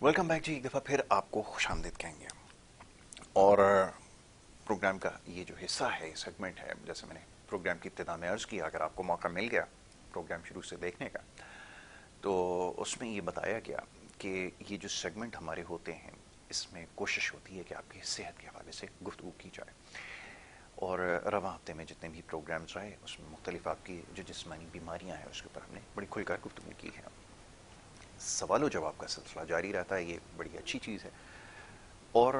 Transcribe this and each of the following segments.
Welcome back जी। एक दफ़ा फिर आपको खुशामदीद कहेंगे। और प्रोग्राम का ये जो हिस्सा है, सेगमेंट है, जैसे मैंने प्रोग्राम की इब्तिदा में अर्ज़ किया, अगर आपको मौका मिल गया प्रोग्राम शुरू से देखने का, तो उसमें ये बताया गया कि ये जो सेगमेंट हमारे होते हैं, इसमें कोशिश होती है कि आपकी सेहत के हवाले से गुफ्तगू की जाए। और रवा हफ्ते में जितने भी प्रोग्राम्स रहे, उसमें मुख्तलिफ आपकी जो जिस्मानी बीमारियाँ हैं उसके ऊपर हमने बड़ी खुलकर गुफ्तगू की है। सवाल जवाब का सिलसिला जारी रहता है, ये बड़ी अच्छी चीज़ है। और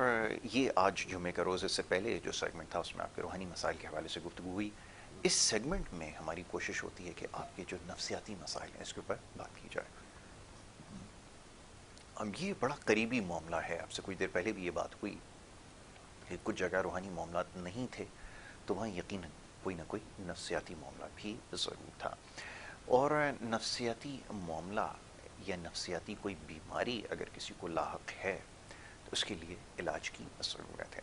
ये आज जुमे का रोज़, इससे पहले जो सेगमेंट था उसमें आपके रूहानी मसाइल के हवाले से गुफ्तगू हुई। इस सेगमेंट में हमारी कोशिश होती है कि आपके जो नफ्सियाती मसाइल हैं इसके ऊपर बात की जाए। अब ये बड़ा करीबी मामला है, आपसे कुछ देर पहले भी ये बात हुई कि कुछ जगह रूहानी मामला नहीं थे तो वहाँ यकीनन कोई ना कोई नफ्सियाती मामला भी ज़रूर था। और नफ्सियाती मामला या नफ्सियाती कोई बीमारी अगर किसी को लाहक है तो उसके लिए इलाज की ज़रूरत है।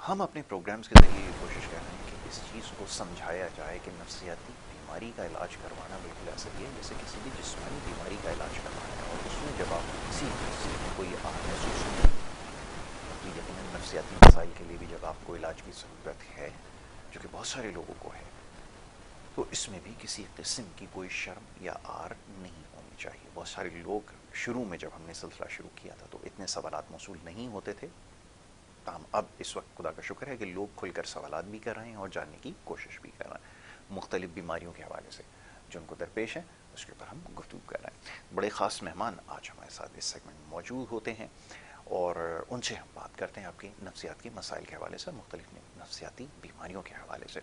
हम अपने प्रोग्राम्स के ज़रिए कोशिश कर रहे हैं कि इस चीज़ को समझाया जाए कि नफ्सियाती बीमारी का इलाज करवाना बिल्कुल ऐसा ही है जैसे किसी भी जिस्मानी बीमारी का इलाज करवाना है। और उसमें जब आप किसी चीज़ में कोई महसूस नहीं, तो यकीनन नफ्सियाती मसाइल के लिए भी जब आपको इलाज की ज़रूरत है, जो कि बहुत सारे लोगों को है, तो इसमें भी किसी किस्म की कोई शर्म या आर नहीं होनी चाहिए। बहुत सारे लोग शुरू में जब हमने सिलसिला शुरू किया था तो इतने सवालात मौसूल नहीं होते थे, ताहम अब इस वक्त खुदा का शुक्र है कि लोग खुलकर सवालात भी कर रहे हैं और जानने की कोशिश भी कर रहे हैं मुख्तलिफ बीमारियों के हवाले से जो उनको दरपेश है, उसके ऊपर हम गुफ्तगू कर रहे हैं। बड़े ख़ास मेहमान आज हमारे साथ इस सेगमेंट में मौजूद होते हैं और उनसे हम बात करते हैं आपकी नफ्सियात के मसाइल के हवाले से, मुख्तलिफ नफ्सियाती बीमारियों के हवाले से।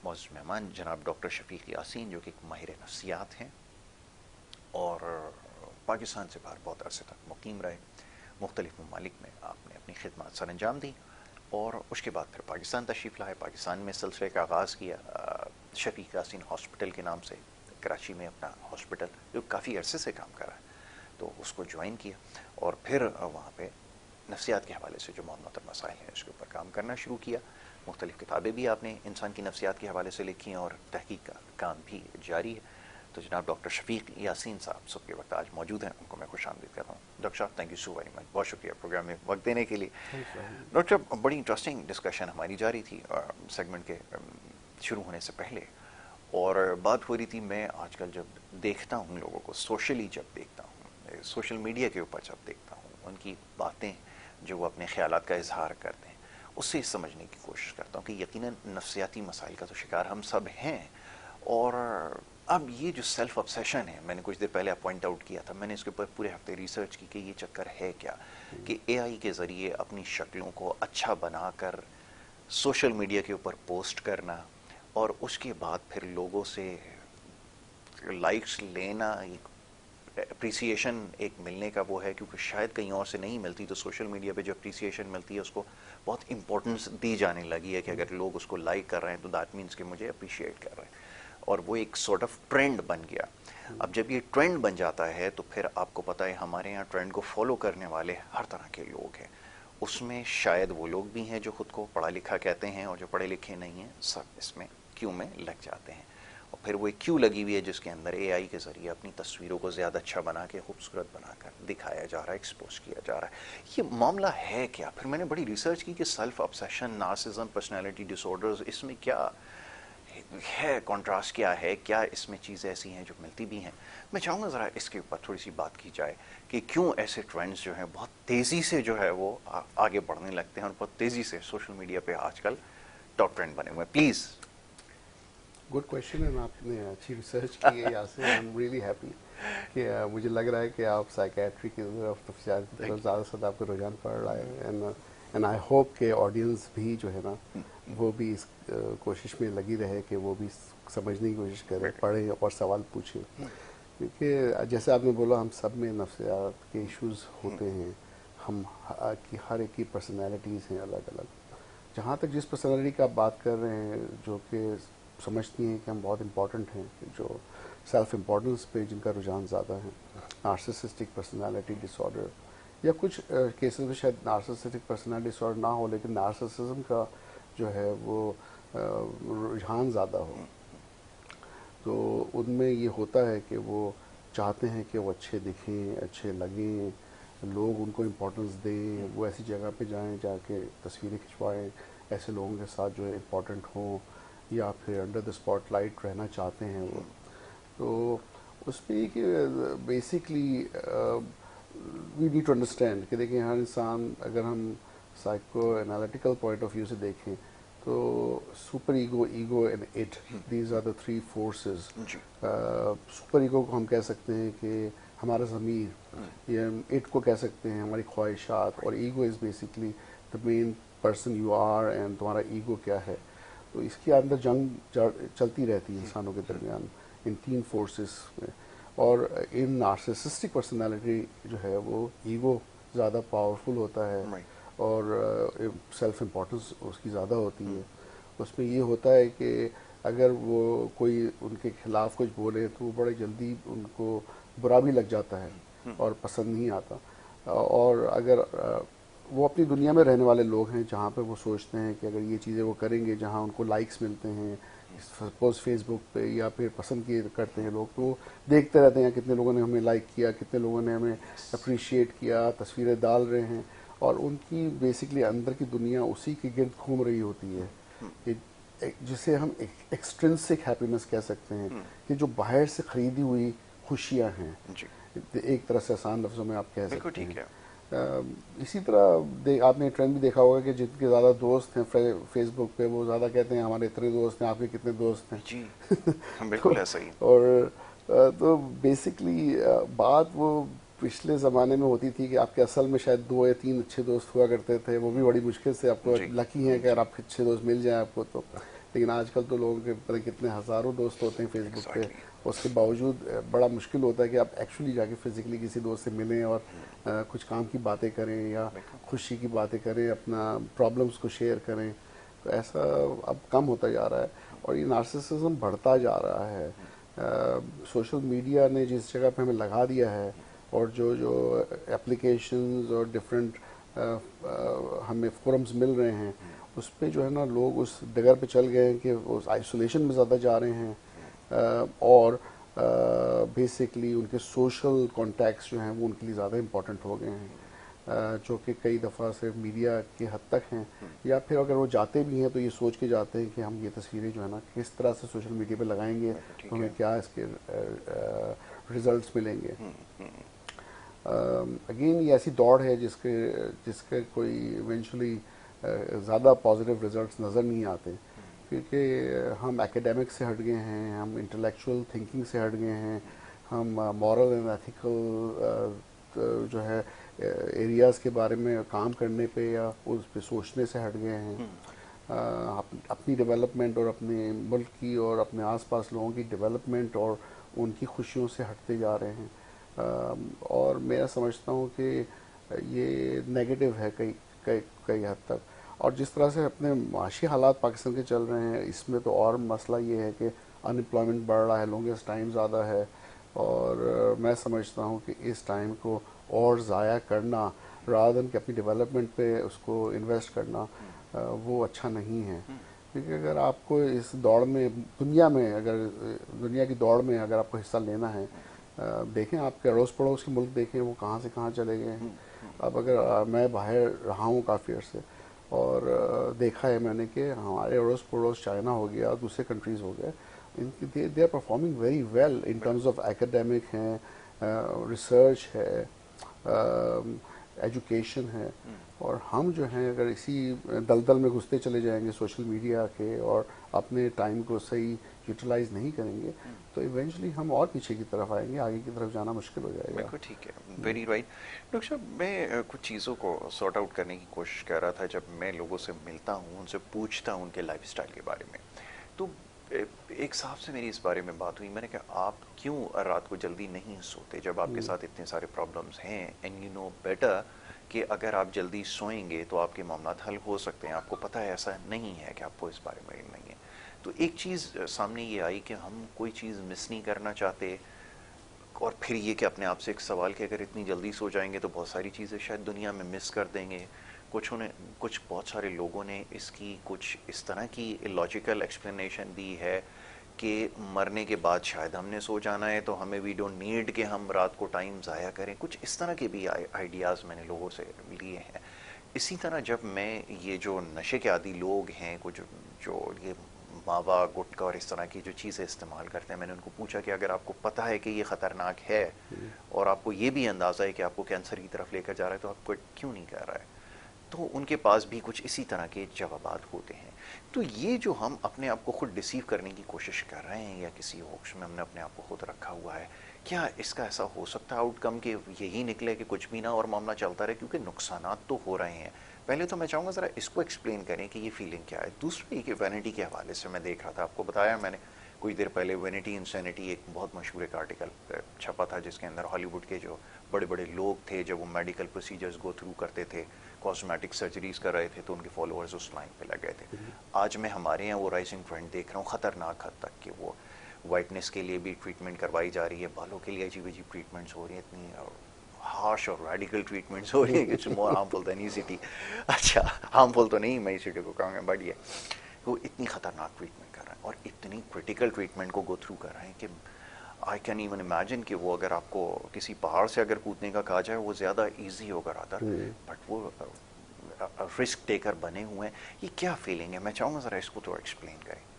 मौजूद मेहमान जनाब डॉक्टर शफीक यासीन, जो कि एक माहिर नफ्सियात हैं और पाकिस्तान से बाहर बहुत अरसे तक मुकीम रहे, मुख्तलिफ ममालिक में आपने अपनी खिदमत सर अंजाम दी और उसके बाद फिर पाकिस्तान तशरीफ़ लाए। पाकिस्तान में सिलसिले का आगाज़ किया शफीक यासीन हॉस्पिटल के नाम से, कराची में अपना हॉस्पिटल जो काफ़ी अरसे से काम कर रहा है, तो उसको ज्वाइन किया और फिर वहाँ पे नफ्सियात के हवाले से जो मामलात और मसाइल हैं उसके ऊपर काम करना शुरू किया। मुख्तलिफ़ किताबें भी आपने इंसान की नफ्सियात के हवाले से लिखी हैं और तहकीक का काम भी जारी है। तो जनाब डॉक्टर शफीक यासीन साहब सुबह के वक्त आज मौजूद हैं, उनको मैं खुशामदीद करता हूँ। डॉक्टर साहब, thank you so very much, बहुत शुक्रिया प्रोग्राम में वक्त देने के लिए। डॉक्टर साहब, बड़ी इंटरेस्टिंग डिस्कशन हमारी जारी थी सेगमेंट के शुरू होने से पहले, और बात हो रही थी, मैं आजकल जब देखता हूँ लोगों को सोशली, जब देखता हूँ सोशल मीडिया के ऊपर, जब देखता हूँ उनकी बातें जो वो अपने ख्यालात का इजहार करते हैं, उससे समझने की कोशिश करता हूँ कि यकीनन नफ्सियाती मसाइल का तो शिकार हम सब हैं। और अब ये जो सेल्फ ऑब्सेशन है, मैंने कुछ देर पहले पॉइंट आउट किया था, मैंने इसके ऊपर पूरे हफ्ते रिसर्च की कि ये चक्कर है क्या कि एआई के ज़रिए अपनी शक्लों को अच्छा बनाकर सोशल मीडिया के ऊपर पोस्ट करना और उसके बाद फिर लोगों से लाइक्स लेना, एक अप्रिसिएशन एक मिलने का वो है, क्योंकि शायद कहीं और से नहीं मिलती, तो सोशल मीडिया पे जो अप्रिसिएशन मिलती है उसको बहुत इंपॉर्टेंस दी जाने लगी है कि अगर लोग उसको लाइक कर रहे हैं तो दैट मीन्स कि मुझे अप्रिशिएट कर रहे हैं, और वो एक सॉर्ट ऑफ ट्रेंड बन गया। अब जब ये ट्रेंड बन जाता है तो फिर आपको पता है हमारे यहाँ ट्रेंड को फॉलो करने वाले हर तरह के लोग हैं, उसमें शायद वो लोग भी हैं जो खुद को पढ़ा लिखा कहते हैं और जो पढ़े लिखे नहीं हैं, सब इसमें क्यू में लग जाते हैं। और फिर वो एक क्यू लगी हुई है जिसके अंदर एआई के ज़रिए अपनी तस्वीरों को ज़्यादा अच्छा बना के, खूबसूरत बनाकर दिखाया जा रहा है, एक्सपोज किया जा रहा है। ये मामला है क्या? फिर मैंने बड़ी रिसर्च की कि self obsession, narcissism, personality disorders, इसमें क्या है, कॉन्ट्रास्ट क्या है, क्या इसमें चीज़ें ऐसी हैं जो मिलती भी हैं? मैं चाहूँगा ज़रा इसके ऊपर थोड़ी सी बात की जाए कि क्यों ऐसे ट्रेंड्स जो हैं बहुत तेज़ी से जो है वो आगे बढ़ने लगते हैं और बहुत तेज़ी से सोशल मीडिया पे आजकल टॉप ट्रेंड बने हुए हैं। प्लीज़। गुड क्वेश्चन है, आपने अच्छी रिसर्च की है यहाँ से। आई एम रियली हैप्पी कि मुझे लग रहा है कि आप साइकेट्री की तरफ, नफ्सियात की तरफ ज़्यादा से ज़्यादा आपका रुझान पड़ रहा है। एंड आई होप कि ऑडियंस भी जो है ना वो भी इस कोशिश में लगी रहे कि वो भी समझने की कोशिश करे, पढ़े और सवाल पूछे, क्योंकि जैसे आपने बोला हम सब में नफ्सियात के इश्यूज़ होते हैं। हम की हर एक की पर्सनैलिटीज़ हैं अलग अलग। जहाँ तक जिस पर्सनैलिटी की आप बात कर रहे हैं जो कि समझती हैं कि हम बहुत इम्पॉर्टेंट हैं, जो सेल्फ इम्पोर्टेंस पे जिनका रुझान ज़्यादा है, नार्सिसिस्टिक पर्सनालिटी डिसऑर्डर, या कुछ केसेस में शायद नार्सिसिस्टिक पर्सनालिटी डिसऑर्डर ना हो लेकिन नार्सिसिज्म का जो है वो रुझान ज़्यादा हो, तो उनमें ये होता है कि वो चाहते हैं कि वो अच्छे दिखें, अच्छे लगें, लोग उनको इम्पोर्टेंस दें, वो ऐसी जगह पे जाएं जाके तस्वीरें खिंचवाएं ऐसे लोगों के साथ जो इम्पोर्टेंट हों या फिर अंडर द स्पॉटलाइट रहना चाहते हैं वो। तो उस पर कि basically we need to understand कि देखिए हर इंसान, अगर हम psycho analytical point of view से देखें तो super ego, ego and id, these are the three forces. Super ego को हम कह सकते हैं कि हमारा ज़मीर, या इट को कह सकते हैं हमारी ख्वाहिशात, और ego is basically the main person you are and तुम्हारा ईगो क्या है। तो इसके अंदर जंग चलती रहती है इंसानों के दरमियान इन तीन फोर्सेस में। और इन नार्सिसिस्टिक पर्सनालिटी जो है वो ईगो ज़्यादा पावरफुल होता है और सेल्फ इम्पोर्टेंस उसकी ज़्यादा होती है। उसमें ये होता है कि अगर वो कोई उनके खिलाफ कुछ बोले तो वो बड़े जल्दी उनको बुरा भी लग जाता है और पसंद नहीं आता। और अगर वो अपनी दुनिया में रहने वाले लोग हैं जहाँ पे वो सोचते हैं कि अगर ये चीज़ें वो करेंगे जहाँ उनको लाइक्स मिलते हैं, सपोज फेसबुक पे, या फिर पसंद किए करते हैं लोग, तो देखते रहते हैं कितने लोगों ने हमें लाइक किया, कितने लोगों ने हमें अप्रिशिएट किया, तस्वीरें डाल रहे हैं, और उनकी बेसिकली अंदर की दुनिया उसी के गिर्द घूम रही होती है, जिसे हम एक्सट्रिंसिक हैप्पीनेस कह सकते हैं कि जो बाहर से खरीदी हुई खुशियां हैं, एक तरह से आसान लफ्जों में आप कह सकते हैं। इसी तरह आपने ट्रेंड भी देखा होगा कि जितने ज़्यादा दोस्त हैं फेसबुक पे, वो ज़्यादा कहते हैं हमारे इतने दोस्त हैं, आपके कितने दोस्त हैं। जी बिल्कुल ऐसा ही। और तो बेसिकली बात वो पिछले ज़माने में होती थी कि आपके असल में शायद 2 या 3 अच्छे दोस्त हुआ करते थे, वो भी बड़ी मुश्किल से आपको लकी हैं कि अगर आपके अच्छे दोस्त मिल जाए आपको तो। लेकिन आजकल तो लोगों के पता कितने हज़ारों दोस्त होते हैं फेसबुक पे, उसके बावजूद बड़ा मुश्किल होता है कि आप एक्चुअली जाके फिजिकली किसी दोस्त से मिलें और कुछ काम की बातें करें या खुशी की बातें करें, अपना प्रॉब्लम्स को शेयर करें। तो ऐसा अब कम होता जा रहा है और ये नार्सिसिज्म बढ़ता जा रहा है। सोशल मीडिया ने जिस जगह पे हमें लगा दिया है, और जो जो एप्लीकेशंस और डिफरेंट हमें फोरम्स मिल रहे हैं, उस पे जो है ना लोग उस डगर पे चल गए हैं कि उस आइसोलेशन में ज़्यादा जा रहे हैं और बेसिकली उनके सोशल कॉन्टैक्ट्स जो हैं वो उनके लिए ज़्यादा इम्पोर्टेंट हो गए हैं, जो कि कई दफ़ा सिर्फ मीडिया के हद तक हैं, या फिर अगर वो जाते भी हैं तो ये सोच के जाते हैं कि हम ये तस्वीरें जो है ना किस तरह से सोशल मीडिया पे लगाएंगे तो हमें क्या इसके रिजल्ट्स मिलेंगे। अगेन ये ऐसी दौड़ है जिसके कोई इवेंचुअली ज़्यादा पॉजिटिव रिजल्ट्स नज़र नहीं आते, क्योंकि हम एकेडमिक से हट गए हैं, हम इंटेलेक्चुअल थिंकिंग से हट गए हैं, हम मॉरल एंड एथिकल जो है एरियाज़ के बारे में काम करने पे या उस पे सोचने से हट गए हैं। अपनी डेवलपमेंट और अपने मुल्क की और अपने आसपास लोगों की डेवलपमेंट और उनकी खुशियों से हटते जा रहे हैं। और मैं समझता हूँ कि ये नेगेटिव है कई कई कई हद तक। और जिस तरह से अपने माशी हालात पाकिस्तान के चल रहे हैं, इसमें तो और मसला ये है कि अनएम्प्लॉयमेंट बढ़ रहा है, लॉन्गेस्ट टाइम ज़्यादा है, और मैं समझता हूँ कि इस टाइम को और ज़ाया करना रादर देन कि अपनी डेवलपमेंट पे उसको इन्वेस्ट करना वो अच्छा नहीं है। क्योंकि अगर आपको इस दौड़ में दुनिया की दौड़ में अगर आपको हिस्सा लेना है, देखें आपके अड़ोस पड़ोस के मुल्क देखें वो कहाँ से कहाँ चले गए हैं। अब अगर मैं बाहर रहा हूँ काफ़ी अर्से और देखा है मैंने कि हमारे अड़ोस पड़ोस चाइना हो गया, दूसरे कंट्रीज़ हो गए, they are performing very well in terms of academic हैं, रिसर्च है, एजुकेशन है। और हम जो हैं अगर इसी दलदल में घुसते चले जाएंगे सोशल मीडिया के और अपने टाइम को सही यूटिलाइज नहीं करेंगे तो इवेंचुअली हम और पीछे की तरफ आएंगे, आगे की तरफ जाना मुश्किल हो जाएगा। बिल्कुल ठीक है, वेरी राइट। डॉक्टर साहब, मैं कुछ चीज़ों को सॉर्ट आउट करने की कोशिश कर रहा था। जब मैं लोगों से मिलता हूँ, उनसे पूछता हूँ उनके लाइफस्टाइल के बारे में, तो एक साहब से मेरी इस बारे में बात हुई। मैंने कहा आप क्यों रात को जल्दी नहीं सोते जब आपके साथ इतने सारे प्रॉब्लम्स हैं, एंड यू नो बेटर कि अगर आप जल्दी सोएंगे तो आपके मामला हल हो सकते हैं। आपको पता है ऐसा नहीं है कि आपको इस बारे में नहीं है। तो एक चीज़ सामने ये आई कि हम कोई चीज़ मिस नहीं करना चाहते, और फिर ये कि अपने आप से एक सवाल कि अगर इतनी जल्दी सो जाएंगे तो बहुत सारी चीज़ें शायद दुनिया में मिस कर देंगे। बहुत सारे लोगों ने इसकी कुछ इस तरह की लॉजिकल एक्सप्लेनेशन दी है कि मरने के बाद शायद हमने सो जाना है, तो हमें वी डोंट नीड कि हम रात को टाइम ज़ाया करें। कुछ इस तरह के भी आइडियाज़ मैंने लोगों से लिए हैं। इसी तरह जब मैं ये जो नशे के आदी लोग हैं, कुछ जो ये मावा गुटखा और इस तरह की जो चीज़ें इस्तेमाल करते हैं, मैंने उनको पूछा कि अगर आपको पता है कि ये ख़तरनाक है और आपको ये भी अंदाज़ा है कि आपको कैंसर की तरफ लेकर जा रहा है, तो आपको क्यों नहीं कर रहा है? तो उनके पास भी कुछ इसी तरह के जवाबात होते हैं। तो ये जो हम अपने आप को खुद डिसीव करने की कोशिश कर रहे हैं या किसी होश में हमने अपने आप को खुद रखा हुआ है, क्या इसका ऐसा हो सकता है आउटकम कि यही निकले कि कुछ भी ना और मामला चलता रहे? क्योंकि नुकसानात तो हो रहे हैं। पहले तो मैं चाहूँगा ज़रा इसको एक्सप्लेन करें कि ये फीलिंग क्या है। दूसरी कि वैनिटी के हवाले से मैं देख रहा था, आपको बताया मैंने कुछ देर पहले, वैनिटी इंसैनिटी एक बहुत मशहूर एक आर्टिकल छपा था जिसके अंदर हॉलीवुड के जो बड़े बड़े लोग थे, जब वो मेडिकल प्रोसीजर्स गो थ्रू करते थे, कॉस्मेटिक सर्जरीज कर रहे थे, तो उनके फॉलोअर्स उस लाइन पे लग गए थे। आज मैं हमारे यहाँ वो राइजिंग ट्रेंड देख रहा हूँ ख़तरनाक हद तक कि वो वाइटनेस के लिए भी ट्रीटमेंट करवाई जा रही है, बालों के लिए अजीब अजीब ट्रीटमेंट्स हो रही हैं, इतनी हार्श और रेडिकल ट्रीटमेंट्स हो रही है कि it's more harmful than ECT. अच्छा, हार्मफुल तो नहीं मैं ईसीटी को कहूँगा, बट ये वो इतनी ख़तरनाक ट्रीटमेंट कर रहे हैं और इतनी क्रिटिकल ट्रीटमेंट को गो थ्रू कर रहे हैं कि आई कैन इवन इमेजिन कि वो अगर आपको किसी पहाड़ से अगर कूदने का कहा जाए वो ज़्यादा ईजी होगा रादर, बट वो रिस्क टेकर बने हुए हैं। ये क्या फीलिंग है? मैं चाहूँगा ज़रा इसको थोड़ा एक्सप्लेन करें।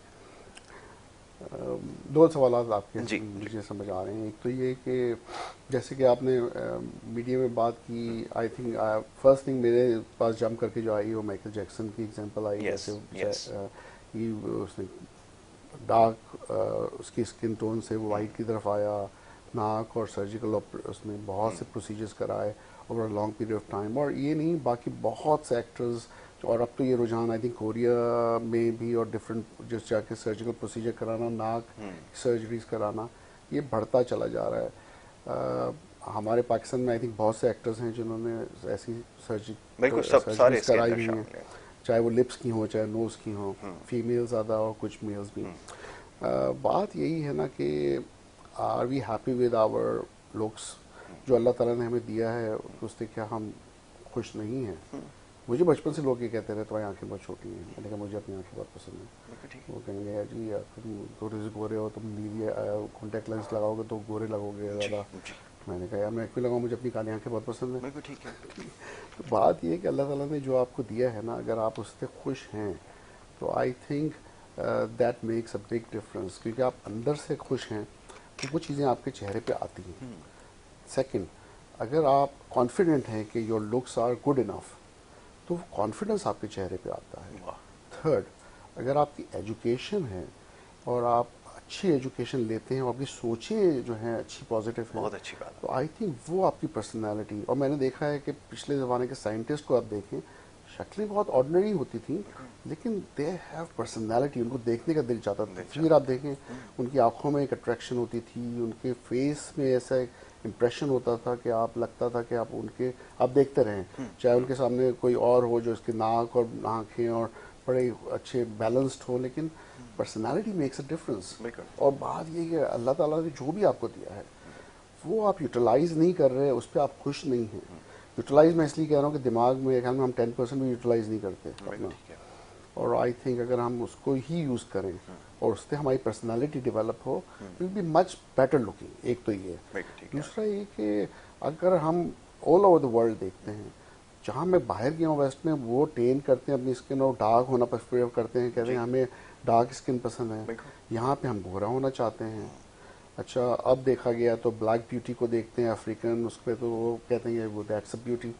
दो सवाल आपके जी, मुझे समझ आ रहे हैं। एक तो ये कि जैसे कि आपने मीडिया में बात की, आई थिंक फर्स्ट थिंग मेरे पास जम करके जो आई वो माइकल जैक्सन की एग्जांपल आई। यस यस, कि उसने डार्क उसकी स्किन टोन से वो वाइट की तरफ आया, नाक और सर्जिकल उसने बहुत से प्रोसीजर्स कराए over long period of time. और ये नहीं, बाकी बहुत से एक्टर्स, और अब तो ये रुझान आई थिंक कोरिया में भी और डिफरेंट जिस जाके सर्जिकल प्रोसीजर कराना, नाक सर्जरीज कराना, ये बढ़ता चला जा रहा है। हमारे पाकिस्तान में आई थिंक बहुत से एक्टर्स हैं जिन्होंने ऐसी बिल्कुल सब सारे सर्जरीज इसके कराई अंदर हुई हैं, शामिल हैं। चाहे वो लिप्स की हो चाहे नोज़ की हो, फीमेल ज़्यादा और कुछ मेल्स भी। बात यही है ना कि are we happy with our looks जो अल्लाह ताला ने हमें दिया है, उससे क्या हम खुश नहीं हैं? मुझे बचपन से लोग ये कहते रहे तुम्हारी आंखें बहुत छोटी हैं, मैंने कहा मुझे अपनी आंखें बहुत पसंद हैं। वो कहेंगे जी तुम थोड़े से गोरे हो, तुम नीली कॉन्टैक्ट लेंस लगाओगे तो गोरे लगोगे ज़्यादा। मैंने कहा यार मैं क्यों लगाऊँ, मुझे अपनी काली आंखें बहुत पसंद है। ठीक है। तो बात ये है कि अल्लाह ताला ने जो आपको दिया है ना, अगर आप उससे खुश हैं तो I think that makes a big difference, क्योंकि आप अंदर से खुश हैं तो वो चीज़ें आपके चेहरे पे आती हैं। सेकंड, अगर आप कॉन्फिडेंट हैं कि your looks are good enough तो वो कॉन्फिडेंस आपके चेहरे पे आता है। थर्ड, अगर आपकी एजुकेशन है और आप अच्छी एजुकेशन लेते हैं और आपकी सोचें जो हैं अच्छी पॉजिटिव हैं, बहुत अच्छी बात। तो आई थिंक वो आपकी पर्सनालिटी। और मैंने देखा है कि पिछले ज़माने के साइंटिस्ट को आप देखें, शक्लें बहुत ऑर्डिनरी होती थी लेकिन दे हैव पर्सनालिटी, उनको देखने का दिल चाहता था। फिर आप देखें उनकी आंखों में एक अट्रैक्शन होती थी, उनके फेस में ऐसा एक इम्प्रेशन होता था कि आप लगता था कि आप देखते रहें, चाहे उनके सामने कोई और हो जो इसके नाक और आँखें और बड़े अच्छे बैलेंस्ड हो, लेकिन पर्सनालिटी मेक्स अ डिफरेंस। और बात ये कि अल्लाह ताला ने जो भी आपको दिया है वो आप यूटिलाइज नहीं कर रहे, उस पर आप खुश नहीं हैं। यूटिलाइज मैं इसलिए कह रहा हूँ कि दिमाग में ख्याल में हम 10% भी यूटिलाइज नहीं करते अपना। और आई थिंक अगर हम उसको ही यूज़ करें और उससे हमारी पर्सनालिटी डेवलप हो, will be much better looking. एक तो ये, दूसरा ये कि अगर हम ऑल ओवर द वर्ल्ड देखते हैं, जहाँ मैं बाहर गया हूँ वेस्ट में, वो टेन करते हैं अपनी स्किन और डार्क होना प्रेफर करते हैं, कहते हैं हमें डार्क स्किन पसंद है। यहाँ पे हम गोरा होना चाहते हैं। अच्छा, अब देखा गया तो ब्लैक ब्यूटी को देखते हैं अफ्रीकन, उस पर तो वो कहते हैं वो दैट्स अ ब्यूटी।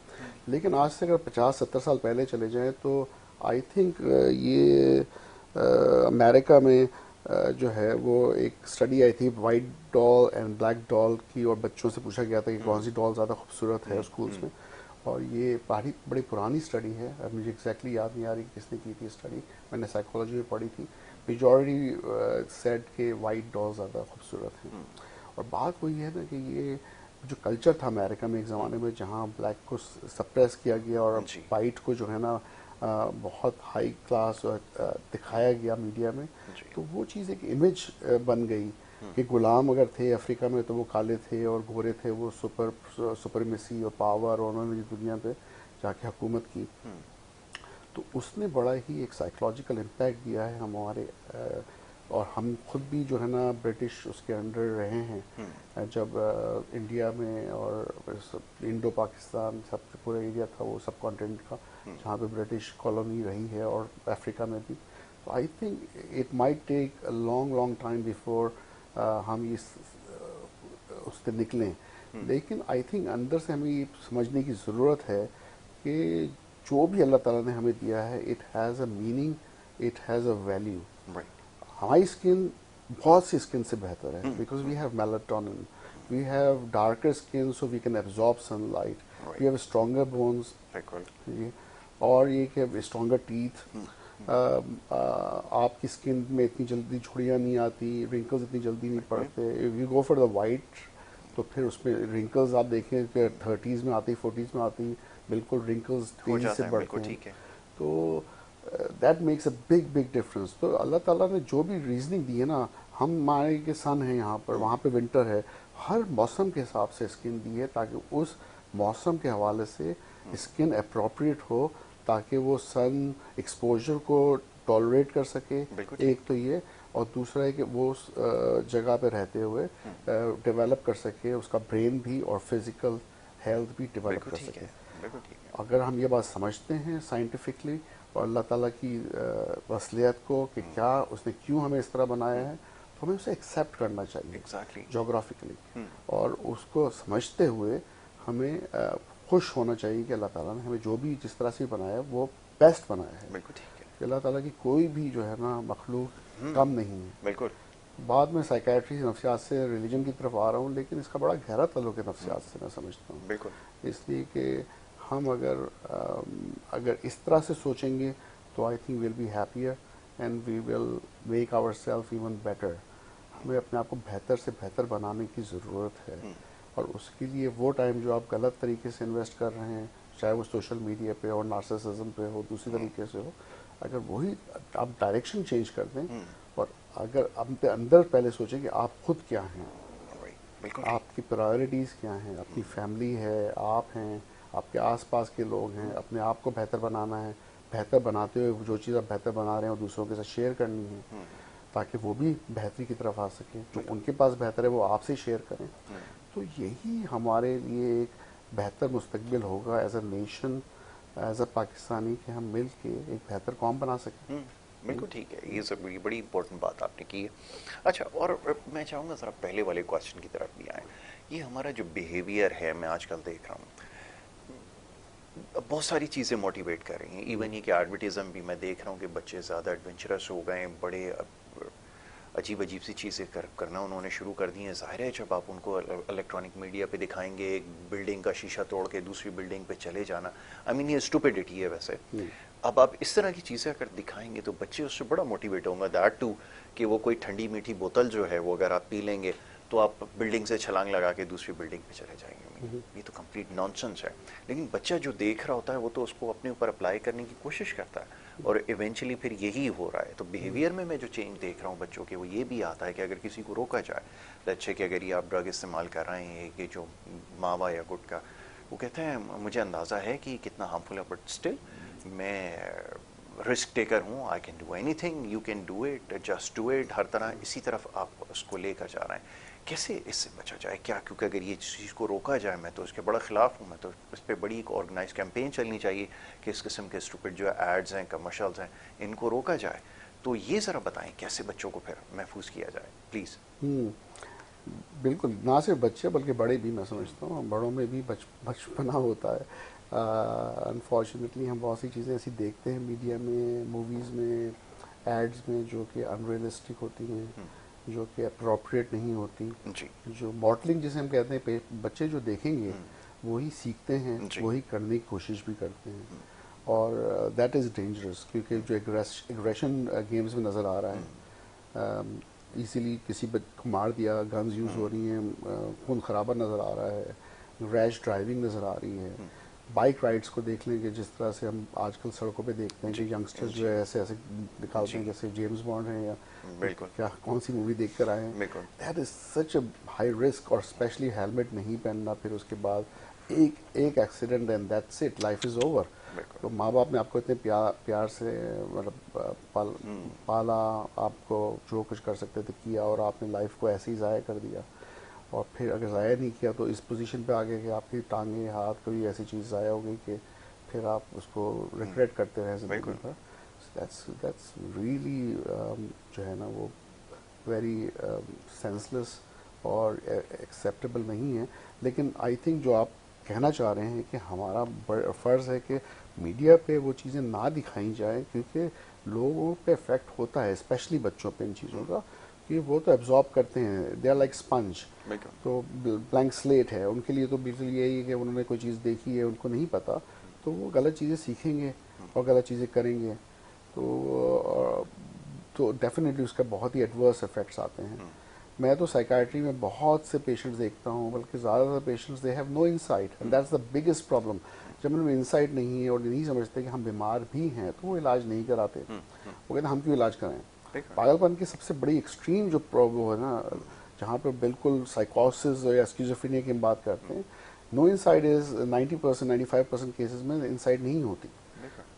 लेकिन आज से अगर 50-70 साल पहले चले जाएं तो आई थिंक ये अमेरिका में जो है वो एक स्टडी आई थी white doll and black doll की, और बच्चों से पूछा गया था कि कौन सी डॉल ज़्यादा खूबसूरत है स्कूल्स में। और ये बड़ी पुरानी स्टडी है, अब मुझे एग्जैक्टली याद नहीं आ रही किसने की थी स्टडी, मैंने साइकोलॉजी में पढ़ी थी। मेजॉरिटी सेड के वाइट डॉल ज़्यादा खूबसूरत हैं। और बात वही है ना कि ये जो कल्चर था अमेरिका में एक ज़माने में जहाँ ब्लैक को सप्रेस किया गया और वाइट को जो है ना बहुत हाई क्लास दिखाया गया मीडिया में, तो वो चीज़ एक इमेज बन गई कि गुलाम अगर थे अफ्रीका में तो वो काले थे और गोरे थे वो सुपरमेसी और पावर, और उन्होंने दुनिया पे जाके हुकूमत की। तो उसने बड़ा ही एक साइकोलॉजिकल इम्पैक्ट दिया है हमारे और हम खुद भी जो है ना ब्रिटिश उसके अंडर रहे हैं जब इंडिया में, और इंडो पाकिस्तान सब पूरा एरिया था वो सब कॉन्टिनेंट का जहाँ पे ब्रिटिश कॉलोनी रही है, और अफ्रीका में भी। तो I think it might take a long long time before हम इस उससे निकलें, लेकिन आई थिंक अंदर से हमें ये समझने की ज़रूरत है कि जो भी अल्लाह ताला ने हमें दिया है it has a meaning, it has a value. हमारी स्किन बहुत सी स्किन से बेहतर है because we have melatonin, we have darker skin so we can absorb sunlight, we have stronger bones, और ये कि स्ट्रॉन्गर टीथ। आपकी स्किन में इतनी जल्दी झुर्रियाँ नहीं आती, रिंकल्स इतनी जल्दी नहीं पड़ते। If you go for the white तो फिर उसमें रिंकल्स आप देखें कि 30s में आती, 40s में आती, बिल्कुल रिंकल्स तेजी से बढ़ते हैं। तो that makes a big big difference. तो अल्लाह ताला ने जो भी रीजनिंग दी है ना, हम हमारे के सन है यहाँ पर, वहाँ पे विंटर है, हर मौसम के हिसाब से स्किन दी है ताकि उस मौसम के हवाले से स्किन अप्रोप्रिएट हो, ताकि वो सन एक्सपोजर को टॉलरेट कर सके। एक तो ये, और दूसरा है कि वो उस जगह पे रहते हुए डेवलप कर सके, उसका ब्रेन भी और फिजिकल हेल्थ भी डेवलप कर सके। अगर हम ये बात समझते हैं साइंटिफिकली और अल्लाह ताला की वसलियत को कि क्या उसने क्यों हमें इस तरह बनाया है, तो हमें उसे एक्सेप्ट करना चाहिए जोग्राफिकली, और उसको समझते हुए हमें खुश होना चाहिए कि अल्लाह ताला ने हमें जो भी जिस तरह से बनाया है वो बेस्ट बनाया है। अल्लाह ताला की कोई भी जो है ना मखलूक कम नहीं है। बिल्कुल। बाद में साइकेट्री नफ्सियात से रिलीजन की तरफ आ रहा हूँ, लेकिन इसका बड़ा गहरा ताल्लुक है नफ्सियात से, मैं समझता हूँ। बिल्कुल। इसलिए कि हम अगर इस तरह से सोचेंगे तो I think will be happier and we will make our self even better. हमें अपने आप को बेहतर से बेहतर बनाने की ज़रूरत है, और उसके लिए वो टाइम जो आप गलत तरीके से इन्वेस्ट कर रहे हैं, चाहे वो सोशल मीडिया पे और नार्सिसिज्म पे हो, दूसरी तरीके से हो, अगर वही आप डायरेक्शन चेंज कर दें, और अगर अपने अंदर पहले सोचें कि आप खुद क्या हैं, आपकी प्रायोरिटीज़ क्या हैं, अपनी फैमिली है, आप हैं, आपके आसपास के लोग हैं, अपने आप को बेहतर बनाना है, बेहतर बनाते हुए जो चीज़ आप बेहतर बना रहे हैं वो दूसरों के साथ शेयर करनी है ताकि वो भी बेहतरी की तरफ आ सकें। जो उनके पास बेहतर है वो आपसे शेयर करें। तो यही हमारे लिए एक बेहतर मुस्तकबिल होगा as a nation, as a Pakistani, कि हम मिल के एक बेहतर कौम बना सकें। बिल्कुल ठीक है, ये सब बड़ी इंपॉर्टेंट बात आपने की है। अच्छा, और मैं चाहूँगा ज़रा पहले वाले क्वेश्चन की तरफ भी आए। ये हमारा जो बिहेवियर है, मैं आजकल देख रहा हूँ बहुत सारी चीज़ें मोटिवेट कर रही हैं। इवन ये कि एडवर्टिज़म भी मैं देख रहा हूँ कि बच्चे ज़्यादा एडवेंचरस हो गए, बड़े अजीब अजीब सी चीज़ें करना उन्होंने शुरू कर दी हैं। ज़ाहिर है जब आप उनको इलेक्ट्रॉनिक मीडिया पे दिखाएंगे एक बिल्डिंग का शीशा तोड़ के दूसरी बिल्डिंग पे चले जाना, आई मीन ये स्टुपिडिटी है वैसे। अब आप इस तरह की चीज़ें अगर दिखाएंगे तो बच्चे उससे बड़ा मोटिवेट होंगे, दैट टू कि वो कोई ठंडी मीठी बोतल जो है वो अगर आप पी लेंगे तो आप बिल्डिंग से छलांग लगा के दूसरी बिल्डिंग पे चले जाएंगे। ये तो कंप्लीट नॉनसेंस है। लेकिन बच्चा जो देख रहा होता है वो तो उसको अपने ऊपर अप्लाई करने की कोशिश करता है, और इवेंचुअली फिर यही हो रहा है। तो बिहेवियर में मैं जो चेंज देख रहा हूँ बच्चों के, वो ये भी आता है कि अगर किसी को रोका जाए, अच्छे कि अगर ये आप ड्रग इस्तेमाल कर रहे हैं, कि जो मावा या गुटखा, वो कहते हैं मुझे अंदाज़ा है कि कितना हार्मफुल है, बट स्टिल मैं रिस्क टेकर हूँ, I can do anything, you can do it, just do it. हर तरह इसी तरफ आप उसको लेकर जा रहे हैं। कैसे इससे बचा जाए क्या? क्योंकि अगर ये चीज़ को रोका जाए, मैं तो इसके बड़ा ख़िलाफ़ हूँ। मैं तो इस पर बड़ी एक ऑर्गेनाइज कैंपेन चलनी चाहिए कि इस किस्म के स्टूपिड जो एड्स हैं, कमर्शल्स हैं, इनको रोका जाए। तो ये ज़रा बताएं कैसे बच्चों को फिर महफूज किया जाए, प्लीज़। बिल्कुल, ना सिर्फ बच्चे बल्कि बड़े भी, मैं समझता हूँ बड़ों में भी बचपना होता है। अनफॉर्चुनेटली हम बहुत सी चीज़ें ऐसी देखते हैं मीडिया में, मूवीज़ में, एड्स में, जो कि अनरियलिस्टिक होती हैं, जो कि अप्रोप्रिएट नहीं होती जी। जो मॉडलिंग जिसे हम कहते हैं, बच्चे जो देखेंगे वही सीखते हैं, वही करने की कोशिश भी करते हैं, और दैट इज़ डेंजरस। क्योंकि जो एग्रेशन गेम्स में नज़र आ रहा है, इसीलिए किसी बच्चे को मार दिया, गन्स यूज़ हो रही हैं, खून खराबा नज़र आ रहा है, रैश ड्राइविंग नज़र आ रही है, बाइक राइड्स को देख लेंगे जिस तरह से हम आजकल सड़कों पे देखते हैं कि यंगस्टर्स जो है ऐसे ऐसे निकालते हैं जैसे जेम्स बॉन्ड हैं या क्या कौन सी मूवी देख कर आए हैं। That is such a high risk, और स्पेशली हेलमेट नहीं पहनना, फिर उसके बाद एक accident and that's it, life is over. तो माँ बाप ने आपको इतने प्यार से मतलब पाला, आपको जो कुछ कर सकते थे किया, और आपने लाइफ को ऐसे ही ज़ाया कर दिया। और फिर अगर ज़ाया नहीं किया तो इस पोजीशन पे आ गए कि आपकी टांगे हाथ कोई ऐसी चीज़ ज़ाया हो गई कि फिर आप उसको रिग्रेट करते रहे ज़िंदगी भर। दैट्स रियली जो है ना वो वेरी सेंसलेस और एक्सेप्टेबल नहीं है। लेकिन आई थिंक जो आप कहना चाह रहे हैं कि हमारा फ़र्ज़ है कि मीडिया पे वो चीज़ें ना दिखाई जाए, क्योंकि लोगों पे इफ़ेक्ट होता है, स्पेशली बच्चों पे इन चीज़ों का, कि वो तो एब्जॉर्ब करते हैं, दे आर लाइक स्पंज। तो ब्लैंक स्लेट है उनके लिए, तो बिल्कुल यही है कि उन्होंने कोई चीज़ देखी है, उनको नहीं पता, तो वो गलत चीज़ें सीखेंगे और गलत चीज़ें करेंगे। तो डेफिनेटली उसका बहुत ही एडवर्स इफेक्ट्स आते हैं। मैं तो साइकाइट्री में बहुत से पेशेंट्स देखता हूँ, बल्कि ज़्यादातर patients they have no insight, and that's the biggest problem. जब उनमें इनसाइट नहीं है और नहीं समझते कि हम बीमार भी हैं, तो वो इलाज नहीं कराते। वो कहते हैं हम क्यों इलाज कराएं। पागलपन की सबसे बड़ी एक्सट्रीम जो प्रॉब्लम है ना, जहाँ पे बिल्कुल साइकोसिस या स्किज़ोफ्रेनिया की हम बात करते हैं, नो इनसाइट इज 90% 95% केसेस में इनसाइट नहीं होती।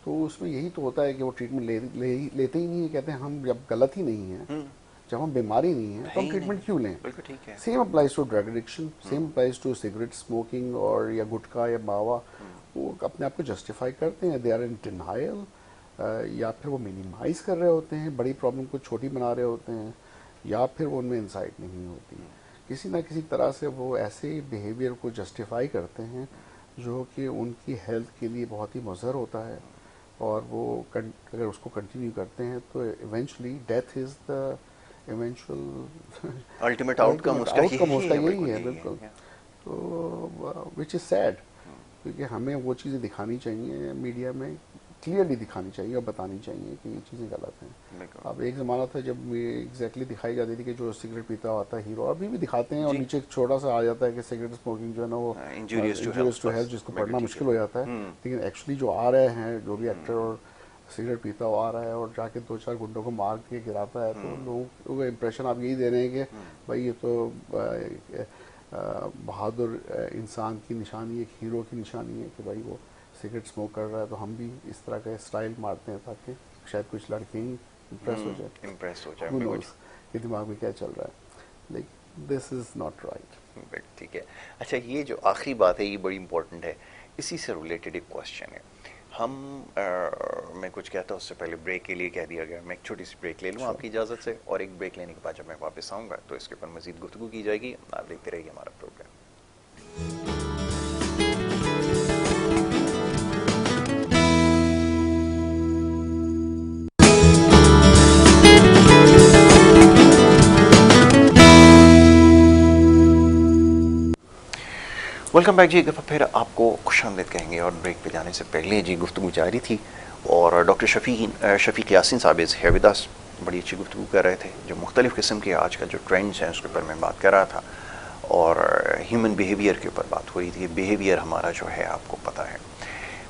तो उसमें यही तो होता है कि वो ट्रीटमेंट लेते ही नहीं है। कहते हैं हम जब गलत ही नहीं है, जब हम बीमारी नहीं है तो हम ट्रीटमेंट क्यों लें। Same applies to drug addiction, same applies to cigarette smoking और या गुटखा या मावा। वो अपने आप को जस्टिफाई करते हैं, दे आर इन डिनायल, या फिर वो मिनिमाइज कर रहे होते हैं, बड़ी प्रॉब्लम को छोटी बना रहे होते हैं, या फिर वो उनमें इंसाइट नहीं होती। किसी ना किसी तरह से वो ऐसे बिहेवियर को जस्टिफाई करते हैं जो कि उनकी हेल्थ के लिए बहुत ही मुज़र होता है, और वो अगर उसको कंटिन्यू करते हैं तो eventually death is the eventual ultimate outcome उसका यही है बिल्कुल। तो विच इज़ सैड, क्योंकि हमें वो चीज़ें दिखानी चाहिए, मीडिया में क्लियरली दिखानी चाहिए और बतानी चाहिए कि ये चीज़ें गलत हैं। अब एक ज़माना था जब एग्जैक्टली दिखाई जाती थी कि जो सिगरेट पीता होता है हीरो, अभी भी दिखाते हैं, और नीचे एक छोटा सा आ जाता है कि सिगरेट स्मोकिंग जो है ना वो इंजूरियस टू हेल्थ, जिसको पढ़ना मुश्किल हो जाता है। लेकिन एक्चुअली जो आ रहे हैं, जो भी एक्टर और सिगरेट पीता हुआ आ रहा है और जाके 2-4 गुंडों को मार के गिराता है, तो लोगों का इंप्रेशन आप यही दे रहे हैं कि भाई ये तो बहादुर इंसान की निशानी, एक हीरो की निशानी है कि भाई वो सिगरेट स्मोक कर रहा है, तो हम भी इस तरह का स्टाइल मारते हैं ताकि शायद कुछ लड़के ही इम्प्रेस हो जाए कि दिमाग में क्या चल रहा है। Like this is not right. ठीक है। अच्छा, ये जो आखिरी बात है ये बड़ी इंपॉर्टेंट है, इसी से रिलेटेड एक क्वेश्चन है। मैं कुछ कहता हूँ उससे पहले ब्रेक के लिए कह दिया गया, मैं एक छोटी सी ब्रेक ले लूँ आपकी इजाज़त से, और एक ब्रेक लेने के बाद जब मैं वापस आऊँगा तो इसके ऊपर मज़ीद गुफ्तगू की जाएगी। आप देखते रहिए हमारा प्रोग्राम। वेलकम बैक जी। एक दफ़ा फिर आपको खुशामदीद कहेंगे, और ब्रेक पे जाने से पहले जी गुफ्तगू जारी थी, और डॉक्टर शफीक यासीन साहब है विद अस, बड़ी अच्छी गुफ्तगू कर रहे थे, जो मुख्तलिफ़ किस्म के आज का जो ट्रेंड्स हैं उसके ऊपर मैं बात कर रहा था, और ह्यूमन बिहेवियर के ऊपर बात हो रही थी। बिहेवियर हमारा जो है आपको पता है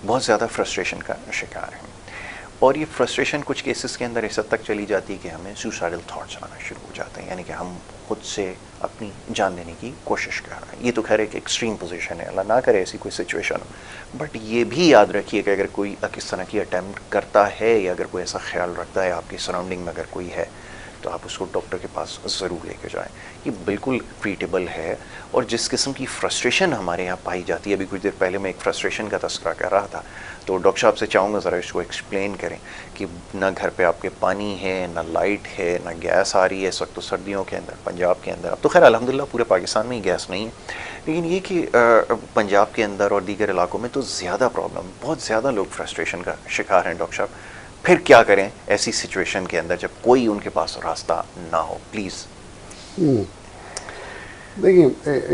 बहुत ज़्यादा फ्रस्ट्रेशन का शिकार है, और ये फ्रस्ट्रेशन कुछ केसेस के अंदर इस हद तक चली जाती है कि हमें सुसाइडल थॉट्स आना शुरू हो जाते हैं, यानी कि हम खुद से अपनी जान लेने की कोशिश कर रहे हैं। ये तो खैर एक एक्सट्रीम पोजीशन है, अल्लाह ना करे ऐसी कोई सिचुएशन हो, बट ये भी याद रखिए कि अगर कोई किस तरह की अटैम्प्ट करता है, या अगर कोई ऐसा ख्याल रखता है आपकी सराउंडिंग में अगर कोई है, तो आप उसको डॉक्टर के पास ज़रूर लेके जाएं। ये बिल्कुल ट्रीटेबल है, और जिस किस्म की फ्रस्ट्रेशन हमारे यहाँ पाई जाती है, अभी कुछ देर पहले मैं एक फ्रस्ट्रेशन का तस्करा कर रहा था, तो डॉक्टर साहब से चाहूँगा ज़रा इसको एक्सप्लेन करें कि ना घर पे आपके पानी है, ना लाइट है, ना गैस आ रही है इस वक्त तो सर्दियों के अंदर पंजाब के अंदर। अब तो खैर अल्हम्दुलिल्लाह पूरे पाकिस्तान में ही गैस नहीं है, लेकिन ये कि पंजाब के अंदर और दीगर इलाकों में तो ज़्यादा प्रॉब्लम, बहुत ज़्यादा लोग फ्रस्ट्रेशन का शिकार हैं। डॉक्टर साहब फिर क्या करें ऐसी सिचुएशन के अंदर जब कोई उनके पास रास्ता ना हो, प्लीज़। देखिए,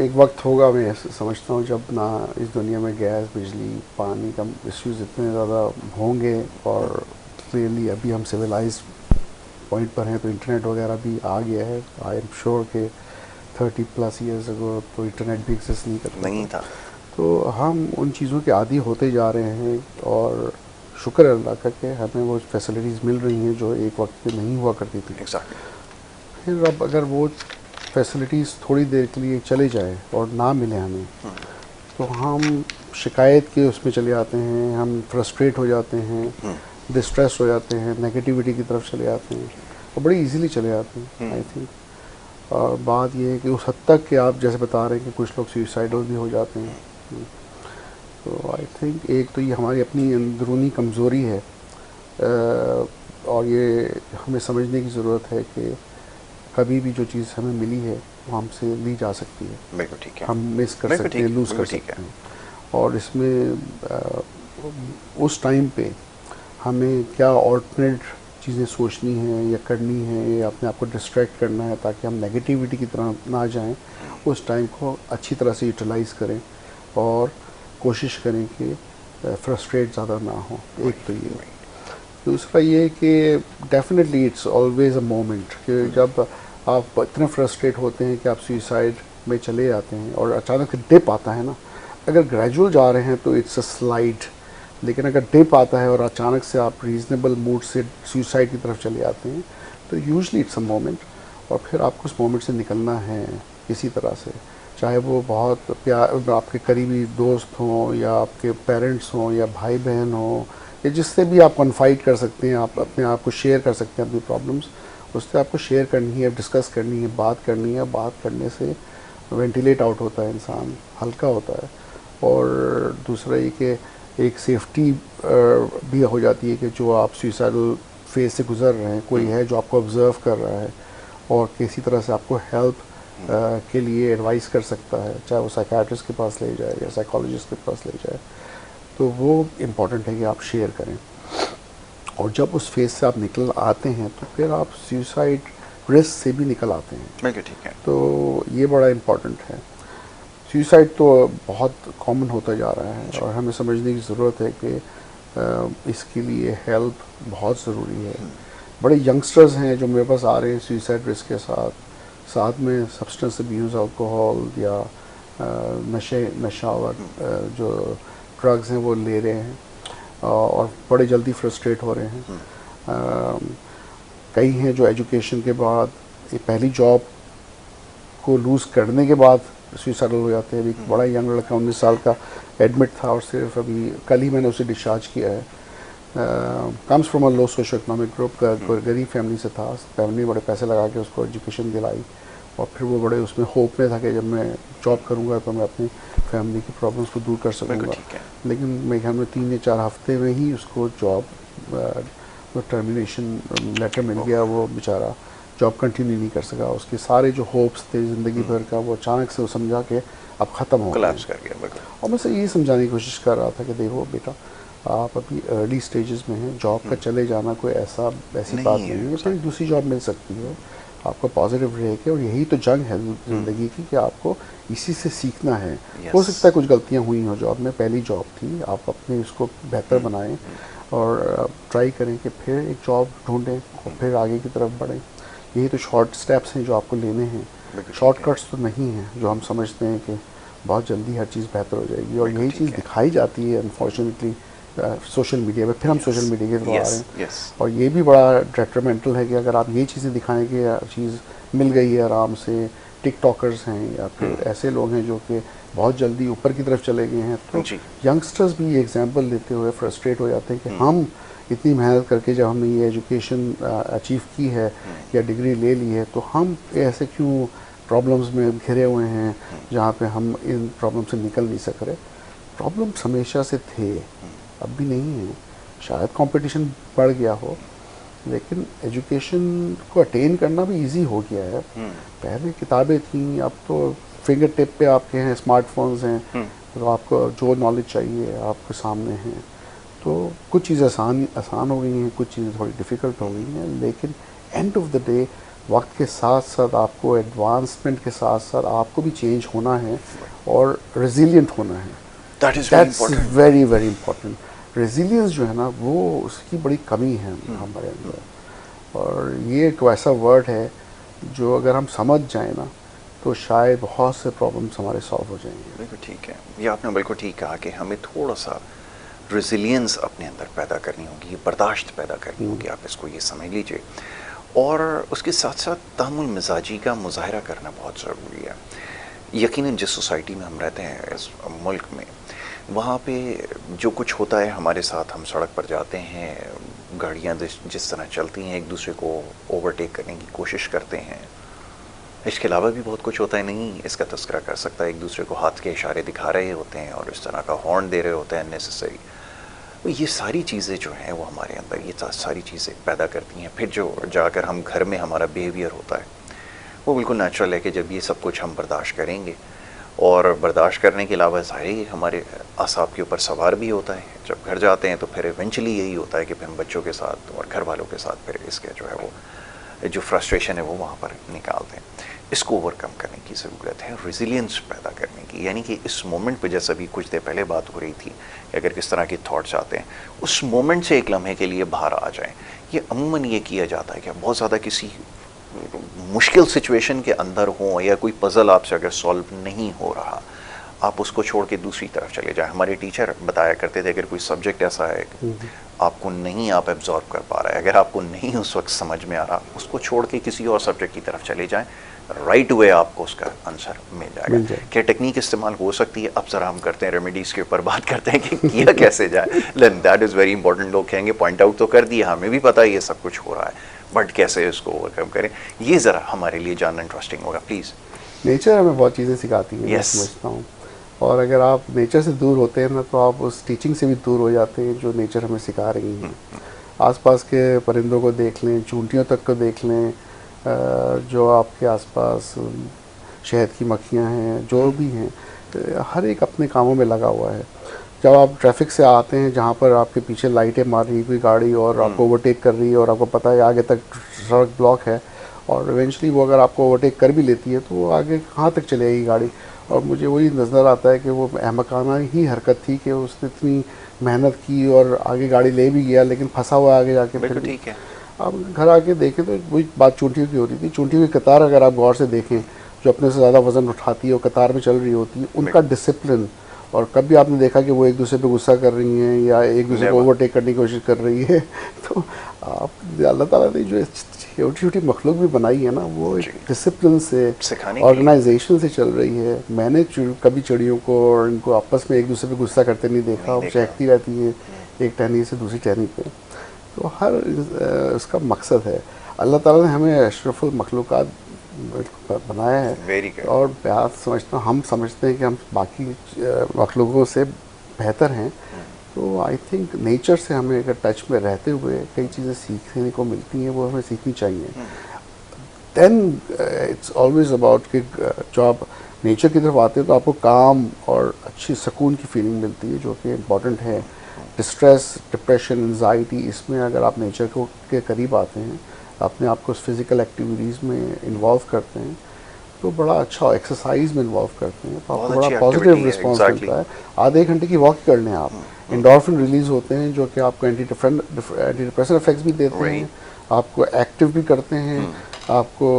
एक वक्त होगा, मैं समझता हूँ, जब ना इस दुनिया में गैस, बिजली, पानी का इश्यूज़ इतने ज़्यादा होंगे, और क्लियरली अभी हम सिविलाइज पॉइंट पर हैं, तो इंटरनेट वगैरह भी आ गया है। आई एम श्योर के 30+ ईयर्स अगो तो इंटरनेट भी एग्जिस्ट नहीं था। तो हम उन चीज़ों के आदी होते जा रहे हैं, और शुक्र अल्लाह का कि हमें वो फैसिलिटीज़ मिल रही हैं जो एक वक्त पे नहीं हुआ करती थी। फिर अब अगर वो फैसिलिटीज़ थोड़ी देर के लिए चले जाए और ना मिले हमें, तो हम शिकायत के उसमें चले जाते हैं, हम फ्रस्ट्रेट हो जाते हैं, डिस्ट्रेस हो जाते हैं, नेगेटिविटी की तरफ चले जाते हैं और बड़ी इजीली चले जाते हैं आई थिंक। और बात ये है कि उस हद तक कि आप जैसे बता रहे हैं कि कुछ लोग सुसाइडल भी हो जाते हैं। तो आई थिंक एक तो ये हमारी अपनी अंदरूनी कमज़ोरी है, और ये हमें समझने की ज़रूरत है कि कभी भी जो चीज़ हमें मिली है वो हमसे ली जा सकती है, बिल्कुल ठीक है, हम मिस कर सकते हैं, लूज़ कर सकते हैं। और इसमें उस टाइम पे हमें क्या ऑल्टरनेट चीज़ें सोचनी हैं या करनी है या अपने आप को डिस्ट्रैक्ट करना है ताकि हम नेगेटिविटी की तरफ ना जाएं, उस टाइम को अच्छी तरह से यूटिलाइज़ करें और कोशिश करें कि फ्रस्ट्रेट ज़्यादा ना हो। एक तो ये, दूसरा ये कि definitely it's always a moment कि जब आप इतने फ्रस्ट्रेट होते हैं कि आप सुसाइड में चले जाते हैं और अचानक से डिप आता है ना, अगर ग्रेजुअल जा रहे हैं तो इट्स अ स्लाइड, लेकिन अगर डिप आता है और अचानक से आप रीजनेबल मूड से सुसाइड की तरफ चले जाते हैं तो यूजुअली इट्स अ मोमेंट, और फिर आपको उस मोमेंट से निकलना है किसी तरह से, चाहे वो बहुत प्यार आपके करीबी दोस्त हों या आपके पेरेंट्स हों या भाई बहन हों या जिससे भी आप कन्फाइड कर सकते हैं, आप अपने आप को शेयर कर सकते हैं अपनी प्रॉब्लम्स, उससे आपको शेयर करनी है, डिस्कस करनी है, बात करनी है। बात करने से वेंटिलेट आउट होता है, इंसान हल्का होता है। और दूसरा ये कि एक सेफ्टी भी हो जाती है कि जो आप सुसाइडल फेज से गुजर रहे हैं, कोई है जो आपको ऑब्ज़र्व कर रहा है और किसी तरह से आपको हेल्प के लिए एडवाइस कर सकता है, चाहे वो साइकियाट्रिस्ट के पास ले जाए या साइकोलॉजिस्ट के पास ले जाए, तो वो इम्पॉर्टेंट है कि आप शेयर करें। और जब उस फेज से आप निकल आते हैं तो फिर आप सुसाइड रिस्क से भी निकल आते हैं। बिल्कुल ठीक है। तो ये बड़ा इम्पॉर्टेंट है। सुसाइड तो बहुत कॉमन होता जा रहा है और हमें समझने की ज़रूरत है कि इसके लिए हेल्प बहुत ज़रूरी है। बड़े यंगस्टर्स हैं जो मेरे पास आ रहे हैं सुसाइड रिस्क के साथ में सब्सटेंस अब्यूज़, अल्कोहल या नशा जो ड्रग्स हैं वो ले रहे हैं और बड़े जल्दी फ्रस्ट्रेट हो रहे हैं। कई हैं जो एजुकेशन के बाद पहली जॉब को लूज़ करने के बाद सुसाइडल हो जाते हैं। अभी बड़ा यंग लड़का 19 साल का एडमिट था और सिर्फ अभी कल ही मैंने उसे डिस्चार्ज किया है। Comes from a low socio economic group, गरीब फैमिली से था। फैमिली बड़े पैसे लगा के उसको एजुकेशन दिलाई और फिर वो बड़े उसमें होप में था कि जब मैं जॉब करूंगा तो मैं अपनी फैमिली की प्रॉब्लम्स को दूर कर सकूंगा। लेकिन मेरे ख्याल में 3 या 4 हफ्ते में ही उसको जॉब टर्मिनेशन लेटर मिल गया। वो बेचारा जॉब कंटिन्यू नहीं कर सका। उसके सारे जो होप्स थे ज़िंदगी भर का वो अचानक से वो समझा कि अब ख़त्म हो गया, कोलैप्स कर गया। और मैं से ये समझाने की कोशिश कर रहा था कि देखो बेटा, आप अभी अर्ली स्टेजेस में हैं, जॉब का चले जाना कोई ऐसी बात नहीं है, फिर दूसरी जॉब मिल सकती है। आपका पॉजिटिव रहे के, और यही तो जंग है ज़िंदगी की कि आपको इसी से सीखना है। हो सकता है कुछ गलतियाँ हुई हों जॉब में, पहली जॉब थी, आप अपने इसको बेहतर बनाएं और ट्राई करें कि फिर एक जॉब ढूंढें और फिर आगे की तरफ बढ़ें। यही तो शॉर्ट स्टेप्स हैं जो आपको लेने हैं, शॉर्टकट्स तो नहीं हैं जो हम समझते हैं कि बहुत जल्दी हर चीज़ बेहतर हो जाएगी। और यही चीज़ दिखाई जाती है अनफॉर्चुनेटली सोशल मीडिया में। फिर हम सोशल मीडिया के थ्रू आ रहे हैं और ये भी बड़ा डेट्रीमेंटल है कि अगर आप ये चीज़ें दिखाएं कि चीज़ मिल गई है आराम से, टिकटॉकर्स हैं या फिर ऐसे लोग हैं जो कि बहुत जल्दी ऊपर की तरफ चले गए हैं, तो यंगस्टर्स भी ये एग्जाम्पल लेते हुए फ्रस्ट्रेट हो जाते हैं कि हम इतनी मेहनत करके जब हमने ये एजुकेशन अचीव की है या डिग्री ले ली है, तो हम ऐसे क्यों प्रॉब्लम्स में घिरे हुए हैं जहाँ पे हम इन प्रॉब्लम से निकल नहीं सक रहे। प्रॉब्लम्स हमेशा से थे, अब भी नहीं है। शायद कंपटीशन बढ़ गया हो, लेकिन एजुकेशन को अटेन करना भी इजी हो गया है। पहले किताबें थीं, अब तो फिंगर टिप पे आपके हैं, स्मार्टफोन्स हैं, तो आपको जो नॉलेज चाहिए आपके सामने है। तो कुछ चीज़ें आसान हो गई हैं, कुछ चीज़ें थोड़ी डिफ़िकल्ट हो गई हैं, लेकिन एंड ऑफ द डे वक्त के साथ साथ आपको एडवांसमेंट के साथ साथ आपको भी चेंज होना है और रेजिलिएंट होना है। That's very very important. Resilience जो है ना, वो उसकी बड़ी कमी है हमारे अंदर, और ये एक ऐसा वर्ड है जो अगर हम समझ जाए ना तो शायद बहुत से प्रॉब्लम्स हमारे सॉल्व हो जाएंगे। बिल्कुल ठीक है, ये आपने बिल्कुल ठीक कहा कि हमें थोड़ा सा रेजिलियंस अपने अंदर पैदा करनी होगी, ये बर्दाश्त पैदा करनी होगी, आप इसको ये समझ लीजिए। और उसके साथ साथ तहम्मुल मिजाजी का मुजाहरा करना बहुत ज़रूरी है। यकीनन जिस सोसाइटी में हम रहते हैं इस मुल्क में, वहाँ पे जो कुछ होता है हमारे साथ, हम सड़क पर जाते हैं, गाड़ियाँ जिस तरह चलती हैं, एक दूसरे को ओवरटेक करने की कोशिश करते हैं, इसके अलावा भी बहुत कुछ होता है, नहीं इसका तस्करा कर सकता, एक दूसरे को हाथ के इशारे दिखा रहे होते हैं और इस तरह का हॉर्न दे रहे होते हैं अननेसेसरी। तो ये सारी चीज़ें जो हैं वो हमारे अंदर ये सारी चीज़ें पैदा करती हैं। फिर जो जाकर हम घर में हमारा बिहेवियर होता है वो बिल्कुल नेचुरल है कि जब ये सब कुछ हम बर्दाश्त करेंगे, और बर्दाश्त करने के अलावा ज़ाहिर हमारे असाब के ऊपर सवार भी होता है। जब घर जाते हैं तो फिर इवेंचुअली यही होता है कि फिर हम बच्चों के साथ और घर वालों के साथ फिर इसके जो है वो जो फ्रस्ट्रेशन है वो वहाँ पर निकालते हैं। इसको ओवरकम करने की ज़रूरत है, रेजिलियंस पैदा करने की, यानी कि इस मोमेंट पे जैसा भी कुछ देर पहले बात हो रही थी कि अगर किस तरह के थॉट्स आते हैं उस मोमेंट से एक लम्हे के लिए बाहर आ जाएं। ये अमूमन ये किया जाता है कि बहुत ज़्यादा किसी मुश्किल सिचुएशन के अंदर हो या कोई पज़ल आपसे अगर सॉल्व नहीं हो रहा, आप उसको छोड़ के दूसरी तरफ चले जाएं। हमारे टीचर बताया करते थे अगर कोई सब्जेक्ट ऐसा है आपको नहीं आप एब्जॉर्ब कर पा रहे, अगर आपको नहीं उस वक्त समझ में आ रहा, उसको छोड़ के किसी और सब्जेक्ट की तरफ चले जाएं, राइट वे आपको उसका आंसर मिल जाएगा। क्या टेक्निक इस्तेमाल हो सकती है? अब ज़रा हम करते हैं रेमेडीज़ के ऊपर बात करते हैं कि किया कैसे जाए। लेकिन दैट इज़ वेरी इंपॉर्टेंट। लोग कहेंगे पॉइंट आउट तो कर दिया, हमें भी पता है ये सब कुछ हो रहा है, बट कैसे इसको ओवरकम करें, ये ज़रा हमारे लिए जानना इंटरेस्टिंग होगा प्लीज़। नेचर हमें बहुत चीज़ें सिखाती है, मैं समझता हूँ, और अगर आप नेचर से दूर होते हैं ना तो आप उस टीचिंग से भी दूर हो जाते हैं जो नेचर हमें सिखा रही है। आसपास के परिंदों को देख लें, चूंटियों तक को देख लें, जो आपके आसपास शहद की मक्खियाँ हैं, जो भी हैं, हर एक अपने कामों में लगा हुआ है। जब आप ट्रैफिक से आते हैं जहाँ पर आपके पीछे लाइटें मार रही कोई गाड़ी और आपको ओवरटेक कर रही है और आपको पता है आगे तक सड़क ब्लॉक है, और इवेंचुअली वो अगर आपको ओवरटेक कर भी लेती है तो वो आगे कहाँ तक चलेगी गाड़ी। और मुझे वही नज़र आता है कि वो अहमकाना ही हरकत थी कि उसने इतनी मेहनत की और आगे गाड़ी ले भी गया, लेकिन फंसा हुआ आगे जाके। फिर ठीक है, आप घर आके देखें तो वही बात चूंटियों की हो रही थी। चूंटियों की कतार अगर आप गौर से देखें, जो अपने से ज़्यादा वज़न उठाती है और कतार में चल रही होती है, उनका डिसिप्लिन, और कभी आपने देखा कि वो एक दूसरे पे गुस्सा कर रही हैं या एक दूसरे को ओवरटेक करने की कोशिश कर रही है। तो आप अल्लाह ताला ने जो छोटी छोटी मखलूक भी बनाई है ना, वो एक डिसिप्लिन से, ऑर्गेनाइजेशन से चल रही है। मैंने कभी चिड़ियों को और इनको आपस में एक दूसरे पे गुस्सा करते नहीं देखा, वो चहकती रहती है एक टहनी से दूसरी टहनी पे। तो हर उसका मकसद है। अल्लाह ताला ने हमें अशरफुल मखलूक़ात बनाया है, और मैं समझता हूँ, हम समझते हैं कि हम बाकी मखलूकों से बेहतर हैं। तो आई थिंक नेचर से हमें अगर टच में रहते हुए कई चीज़ें सीखने को मिलती हैं, वो हमें सीखनी चाहिए। देन इट्स ऑलवेज अबाउट कि जो आप नेचर की तरफ आते हैं तो आपको काम और अच्छी सुकून की फीलिंग मिलती है, जो कि इम्पॉर्टेंट है। डिस्ट्रेस, डिप्रेशन, एंजाइटी, इसमें अगर आप नेचर को के करीब आते हैं, अपने आप को फिज़िकल एक्टिविटीज़ में इन्वॉल्व करते हैं, तो बड़ा अच्छा एक्सरसाइज में इन्वॉल्व करते हैं तो आपको बड़ा पॉजिटिव रिस्पॉन्स मिलता है। आधे एक घंटे की वॉक कर लें आप, एंडोर्फिन रिलीज़ होते हैं जो कि आपको एंटी डिप्रेशन इफेक्ट्स भी देते हैं, आपको एक्टिव भी करते हैं, आपको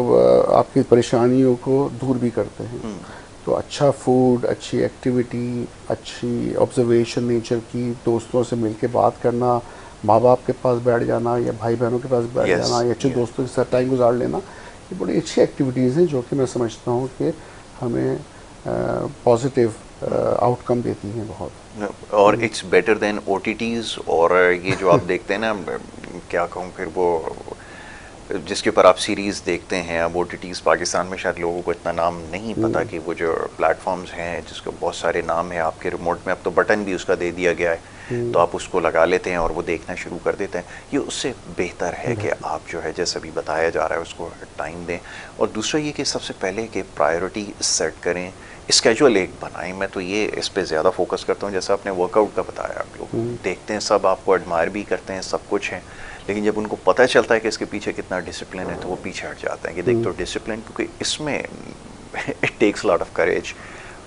आपकी परेशानियों को दूर भी करते हैं। तो अच्छा फूड, अच्छी एक्टिविटी, अच्छी ऑब्जर्वेशन नेचर की, दोस्तों से मिलके बात करना, माँ बाप के पास बैठ जाना या भाई बहनों के पास बैठ जाना या अच्छे दोस्तों के साथ टाइम गुजार लेना, ये बड़ी अच्छी एक्टिविटीज़ हैं जो कि मैं समझता हूँ कि हमें पॉजिटिव आउटकम देती हैं बहुत। और इट्स बेटर देन OTTs। और ये जो आप देखते हैं ना, क्या कहूँ फिर, वो जिसके ऊपर आप सीरीज़ देखते हैं, अब OTTs पाकिस्तान में शायद लोगों को इतना नाम नहीं पता कि वो जो प्लेटफॉर्म्स हैं जिसके बहुत सारे नाम हैं, आपके रिमोट में अब तो बटन भी उसका दे दिया गया है, तो आप उसको लगा लेते हैं और वो देखना शुरू कर देते हैं। ये उससे बेहतर है कि आप जो है जैसा भी बताया जा रहा है उसको टाइम दें। और दूसरा ये कि सबसे पहले कि प्रायोरिटी सेट करें, स्केजुअल एक बनाएं। मैं तो ये इस पे ज़्यादा फोकस करता हूँ। जैसा आपने वर्कआउट का बताया, आप लोग देखते हैं, सब आपको एडमायर भी करते हैं, सब कुछ है, लेकिन जब उनको पता चलता है कि इसके पीछे कितना डिसिप्लिन है तो वो पीछे हट जाते हैं कि देख तो डिसिप्लिन, क्योंकि इसमें it takes lot of courage,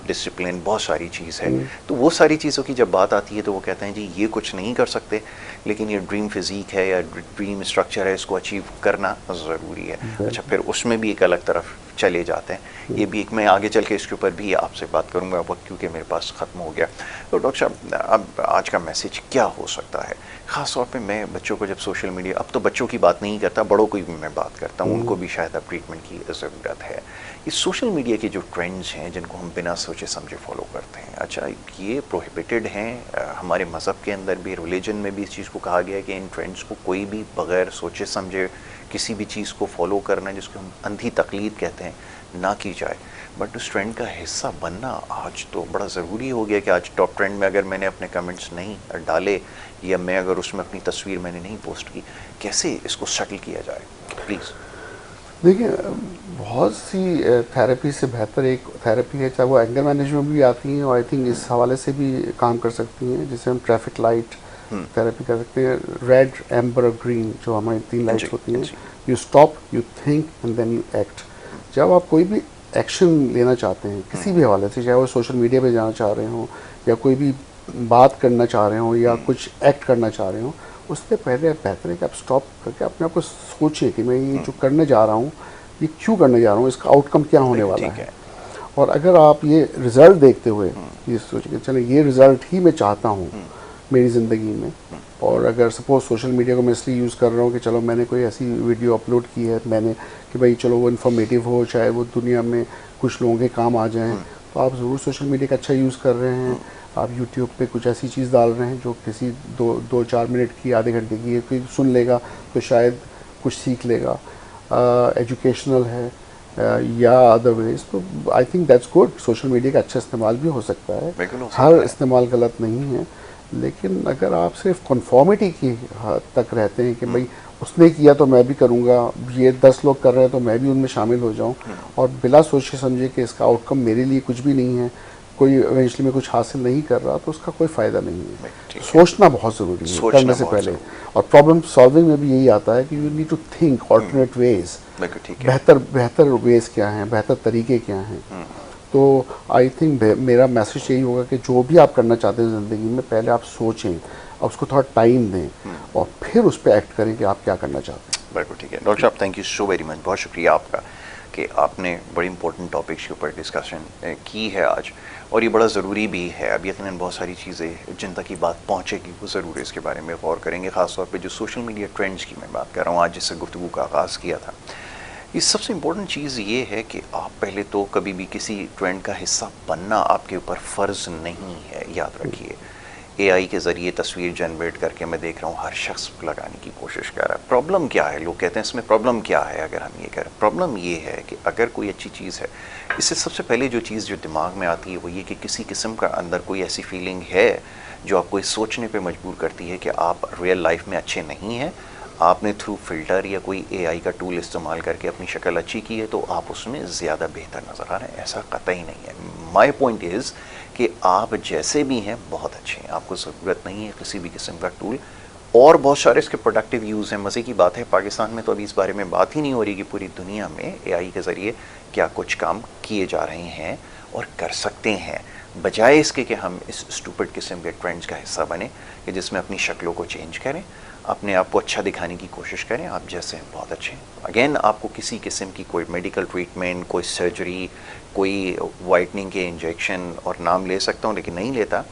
discipline बहुत सारी चीज़ है। तो वो सारी चीज़ों की जब बात आती है तो वो कहते हैं जी ये कुछ नहीं कर सकते, लेकिन ये ड्रीम फिजिक है या ड्रीम स्ट्रक्चर है, इसको अचीव करना ज़रूरी है। अच्छा, फिर उसमें भी एक अलग तरफ चले जाते हैं। ये भी एक, मैं आगे चल के इसके ऊपर भी आपसे बात करूंगा, वक्त क्योंकि मेरे पास ख़त्म हो गया। तो डॉक्टर साहब, अब आज का मैसेज क्या हो सकता है? ख़ास तौर पे मैं बच्चों को जब सोशल मीडिया, अब तो बच्चों की बात नहीं करता, बड़ों की भी मैं बात करता हूँ, उनको भी शायद अब ट्रीटमेंट की ज़रूरत है। ये सोशल मीडिया के जो ट्रेंड्स हैं जिनको हम बिना सोचे समझे फॉलो करते हैं, अच्छा ये प्रोहिबिटेड हैं? हमारे मज़हब के अंदर भी, रिलीजन में भी इस चीज़ को कहा गया है कि इन ट्रेंड्स को कोई भी बग़ैर सोचे समझे किसी भी चीज़ को फॉलो करना, जिसको हम अंधी तकलीद कहते हैं, ना की जाए। बट उस ट्रेंड का हिस्सा बनना आज तो बड़ा ज़रूरी हो गया कि आज टॉप ट्रेंड में अगर मैंने अपने कमेंट्स नहीं डाले, या मैं अगर उसमें अपनी तस्वीर मैंने नहीं पोस्ट की, कैसे इसको सेटल किया जाए प्लीज़? देखिए, बहुत सी थेरेपी से बेहतर एक थेरेपी है, चाहे वो एंगर मैनेजमेंट भी आती हैं, और आई थिंक इस हवाले से भी काम कर सकती हैं, जिसे हम ट्रैफिक लाइट थेरेपी कर सकते हैं। रेड, एम्बर और ग्रीन जो हमारी 3 लाइट्स होती हैं, you stop, you think and then you act. जब आप कोई भी एक्शन लेना चाहते हैं किसी भी हवाले से, चाहे वो सोशल मीडिया पे जाना चाह रहे हों, या कोई भी बात करना चाह रहे हों, या कुछ एक्ट करना चाह रहे हों, उससे पहले बेहतर है कि आप स्टॉप करके अपने आप को सोचें कि मैं ये जो करने जा रहा हूँ, ये क्यों करने जा रहा हूँ, इसका आउटकम क्या होने वाला है। और अगर आप ये रिज़ल्ट देखते हुए ये सोचें, चले ये रिज़ल्ट ही मैं चाहता हूँ मेरी ज़िंदगी में, और अगर सपोज सोशल मीडिया को मैं इसलिए यूज़ कर रहा हूँ कि चलो मैंने कोई ऐसी वीडियो अपलोड की है मैंने, कि भाई चलो वो इन्फॉर्मेटिव हो, चाहे वो दुनिया में कुछ लोगों के काम आ जाएं, तो आप ज़रूर सोशल मीडिया का अच्छा यूज़ कर रहे हैं। आप यूट्यूब पे कुछ ऐसी चीज़ डाल रहे हैं जो किसी 2-4 मिनट की, आधे घंटे की है, कोई सुन लेगा तो शायद कुछ सीख लेगा, एजुकेशनल है या अदरवाइज, तो I think that's good. Social media का अच्छा इस्तेमाल भी हो सकता है, हर इस्तेमाल गलत नहीं है। लेकिन अगर आप सिर्फ कन्फॉर्मिटी की हद तक रहते हैं कि भाई उसने किया तो मैं भी करूँगा, ये 10 लोग कर रहे हैं तो मैं भी उनमें शामिल हो जाऊँ, और बिला सोचे समझे कि इसका आउटकम मेरे लिए कुछ भी नहीं है, कोई इवेंचुअली में कुछ हासिल नहीं कर रहा, तो उसका कोई फ़ायदा नहीं है। सोचना बहुत ज़रूरी है करने से पहले, और प्रॉब्लम सॉल्विंग में भी यही आता है कि you need to think alternate ways, बेहतर वेज क्या हैं, बेहतर तरीके क्या हैं। तो आई थिंक मेरा मैसेज यही होगा कि जो भी आप करना चाहते हैं ज़िंदगी में, पहले आप सोचें और उसको थोड़ा टाइम दें, और फिर उस पर एक्ट करें कि आप क्या करना चाहते हैं। बिल्कुल ठीक है डॉक्टर साहब, thank you so very much, बहुत शुक्रिया आपका कि आपने बड़ी इंपॉर्टेंट टॉपिक्स के ऊपर डिस्कशन की है आज, और ये बड़ा ज़रूरी भी है। अब यकीनन बहुत सारी चीज़ें जिन तक की बात पहुँचेगी वो ज़रूर इसके बारे में गौर करेंगे, ख़ासतौर पर जो सोशल मीडिया ट्रेंड्स की मैं बात कर रहा हूँ आज, जिससे गुफ्तगू का आगाज़ किया था। ये सबसे इम्पोर्टेंट चीज़ ये है कि आप पहले तो कभी भी किसी ट्रेंड का हिस्सा बनना आपके ऊपर फ़र्ज़ नहीं है, याद रखिए। एआई के ज़रिए तस्वीर जनरेट करके मैं देख रहा हूँ हर शख्स लगाने की कोशिश कर रहा है। प्रॉब्लम क्या है? लोग कहते हैं इसमें प्रॉब्लम क्या है अगर हम ये करें। प्रॉब्लम ये है कि अगर कोई अच्छी चीज़ है, इससे सबसे पहले जो चीज़ जो दिमाग में आती है वो ये कि किसी किस्म का अंदर कोई ऐसी फीलिंग है जो आपको इस सोचने पर मजबूर करती है कि आप रियल लाइफ में अच्छे नहीं हैं। आपने थ्रू फ़िल्टर या कोई एआई का टूल इस्तेमाल करके अपनी शक्ल अच्छी की है तो आप उसमें ज़्यादा बेहतर नज़र आ रहे हैं, ऐसा कतई नहीं है। माय पॉइंट इज़ कि आप जैसे भी हैं बहुत अच्छे हैं, आपको ज़रूरत नहीं है किसी भी किस्म का टूल, और बहुत सारे इसके प्रोडक्टिव यूज़ हैं। मज़े की बात है पाकिस्तान में तो अभी इस बारे में बात ही नहीं हो रही कि पूरी दुनिया में एआई के ज़रिए क्या कुछ काम किए जा रहे हैं और कर सकते हैं, बजाय इसके कि हम इस स्टूपिड किस्म के ट्रेंड्स का हिस्सा बने कि जिसमें अपनी शक्लों को चेंज करें, अपने आप को अच्छा दिखाने की कोशिश करें। आप जैसे हैं बहुत अच्छे हैं। अगेन, आपको किसी किस्म की कोई मेडिकल ट्रीटमेंट, कोई सर्जरी, कोई वाइटनिंग के इंजेक्शन, और नाम ले सकता हूँ लेकिन नहीं लेता,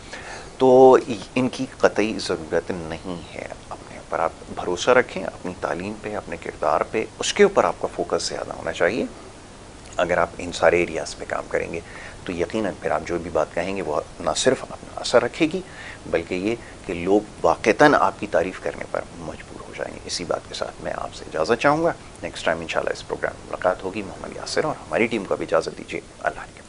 तो इनकी कतई ज़रूरत नहीं है। अपने ऊपर आप भरोसा रखें, अपनी तालीम पे, अपने किरदार पे, उसके ऊपर आपका फोकस ज़्यादा होना चाहिए। अगर आप इन सारे एरियाज़ पे काम करेंगे तो यकीनन फिर आप जो भी बात कहेंगे वो ना सिर्फ अपना असर रखेगी, बल्कि ये कि लोग वाक़तन आपकी तारीफ़ करने पर मजबूर हो जाएंगे। इसी बात के साथ मैं आपसे इजाज़त चाहूँगा। नेक्स्ट टाइम इंशाल्लाह इस प्रोग्राम में मुलाकात होगी। मोहम्मद यासिर और हमारी टीम को भी इजाज़त दीजिए। अल्लाह के